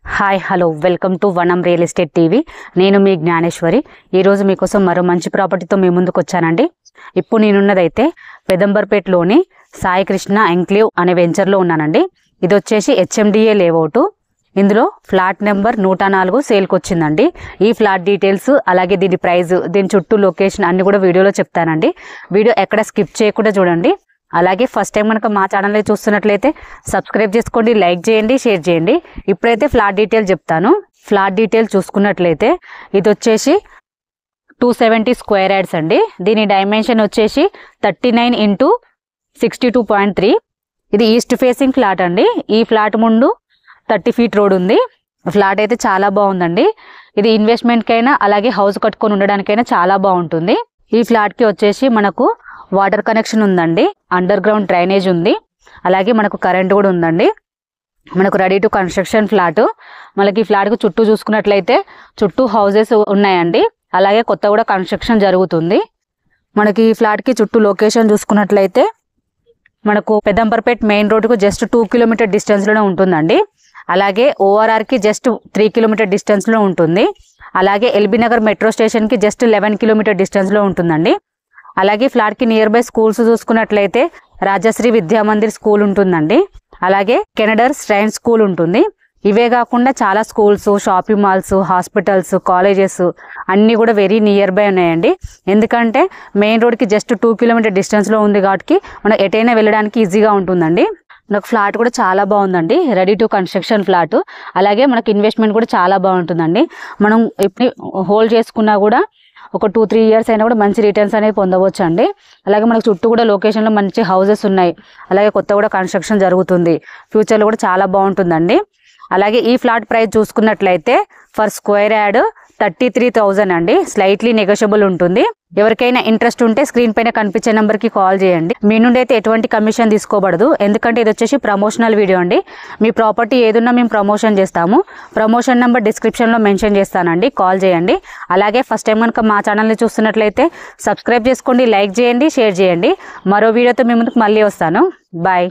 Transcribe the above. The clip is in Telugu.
హాయ్ హలో వెల్కమ్ టు వనం రియల్ ఎస్టేట్ టీవీ. నేను మీ జ్ఞానేశ్వరి. ఈరోజు మీకోసం మరో మంచి ప్రాపర్టీతో మీ ముందుకు వచ్చానండి. ఇప్పుడు నేనున్నదైతే పెదంబర్పేటలోని సాయి కృష్ణ ఎంక్లేవ్ అనే వెంచర్లో ఉన్నానండి. ఇది వచ్చేసి HMDA లేఅవుట్. ఇందులో ఫ్లాట్ నెంబర్ 104 సేల్కి వచ్చిందండి. ఈ ఫ్లాట్ డీటెయిల్స్ అలాగే దీని ప్రైస్, దీని చుట్టూ లొకేషన్ అన్ని కూడా వీడియోలో చెప్తానండి. వీడియో ఎక్కడ స్కిప్ చేయకుండా చూడండి. అలాగే ఫస్ట్ టైం కనుక మా ఛానల్ని చూస్తున్నట్లయితే సబ్స్క్రైబ్ చేసుకోండి, లైక్ చేయండి, షేర్ చేయండి. ఇప్పుడైతే ఫ్లాట్ డీటెయిల్ చెప్తాను. ఫ్లాట్ డీటెయిల్ చూసుకున్నట్లయితే ఇది వచ్చేసి 270 స్క్వేర్ యార్డ్స్ అండి. దీని డైమెన్షన్ వచ్చేసి 39x62.3. ఇది ఈస్ట్ ఫేసింగ్ ఫ్లాట్ అండి. ఈ ఫ్లాట్ ముందు 30 ఫీట్ రోడ్ ఉంది. ఫ్లాట్ అయితే చాలా బాగుందండి. ఇది ఇన్వెస్ట్మెంట్కైనా అలాగే హౌస్ కట్టుకొని ఉండడానికైనా చాలా బాగుంటుంది. ఈ ఫ్లాట్కి వచ్చేసి మనకు వాటర్ కనెక్షన్ ఉందండి, అండర్ గ్రౌండ్ డ్రైనేజ్ ఉంది, అలాగే మనకు కరెంట్ కూడా ఉందండి. మనకు రెడీ టు కన్స్ట్రక్షన్ ఫ్లాట్. మనకి ఈ ఫ్లాట్కు చుట్టూ చూసుకున్నట్లయితే చుట్టూ హౌసెస్ ఉన్నాయండి. అలాగే కొత్త కూడా కన్స్ట్రక్షన్ జరుగుతుంది. మనకి ఈ ఫ్లాట్కి చుట్టూ లొకేషన్ చూసుకున్నట్లయితే మనకు పెదంబర్పేట్ మెయిన్ రోడ్కు జస్ట్ 2 కిలోమీటర్ డిస్టెన్స్లోనే ఉంటుందండి. అలాగే ORRకి జస్ట్ 3 కిలోమీటర్ డిస్టెన్స్లో ఉంటుంది. అలాగే LB నగర్ మెట్రో స్టేషన్కి జస్ట్ 11 కిలోమీటర్ డిస్టెన్స్లో ఉంటుందండి. అలాగే ఫ్లాట్కి నియర్ బై స్కూల్స్ చూసుకున్నట్లయితే రాజశ్రీ విద్యామందిర్ స్కూల్ ఉంటుందండి. అలాగే కెనడర్ స్ట్రైన్ స్కూల్ ఉంటుంది. ఇవే కాకుండా చాలా schools, shopping malls, hospitals, colleges అన్నీ కూడా వెరీ నియర్ బై ఉన్నాయండి. ఎందుకంటే మెయిన్ రోడ్కి జస్ట్ 2 కిలోమీటర్ డిస్టెన్స్లో ఉంది కాబట్టి మనం ఎటైనా వెళ్ళడానికి ఈజీగా ఉంటుందండి. మనకు ఫ్లాట్ కూడా చాలా బాగుందండి, రెడీ టు కన్స్ట్రక్షన్ ఫ్లాట్. అలాగే మనకి ఇన్వెస్ట్మెంట్ కూడా చాలా బాగుంటుందండి. మనం ఇప్పుడు హోల్డ్ చేసుకున్నా కూడా ఒక 2-3 ఇయర్స్ అయినా కూడా మంచి రిటర్న్స్ అనేవి పొందవచ్చు అండి. అలాగే మనకు చుట్టూ కూడా లొకేషన్లో మంచి హౌసెస్ ఉన్నాయి. అలాగే కొత్త కూడా కన్స్ట్రక్షన్ జరుగుతుంది. ఫ్యూచర్లో కూడా చాలా బాగుంటుందండి. అలాగే ఈ ఫ్లాట్ ప్రైస్ చూసుకున్నట్లయితే ఫర్ స్క్వేర్ యార్డ్ 33,000 అండి. స్లైట్లీ నెగోషియబుల్ ఉంటుంది. ఎవరికైనా ఇంట్రెస్ట్ ఉంటే స్క్రీన్ పైన కనిపించే నెంబర్కి కాల్ చేయండి. మీ నుండి అయితే ఎటువంటి కమిషన్ తీసుకోబడదు. ఎందుకంటే ఇది వచ్చేసి ప్రమోషనల్ వీడియో అండి. మీ ప్రాపర్టీ ఏదున్నా మేము ప్రమోషన్ చేస్తాము. ప్రమోషన్ నెంబర్ డిస్క్రిప్షన్లో మెన్షన్ చేస్తానండి, కాల్ చేయండి. అలాగే ఫస్ట్ టైం కనుక మా ఛానల్ని చూస్తున్నట్లయితే సబ్స్క్రైబ్ చేసుకోండి, లైక్ చేయండి, షేర్ చేయండి. మరో వీడియోతో మీ ముందుకు మళ్ళీ వస్తాను. బాయ్.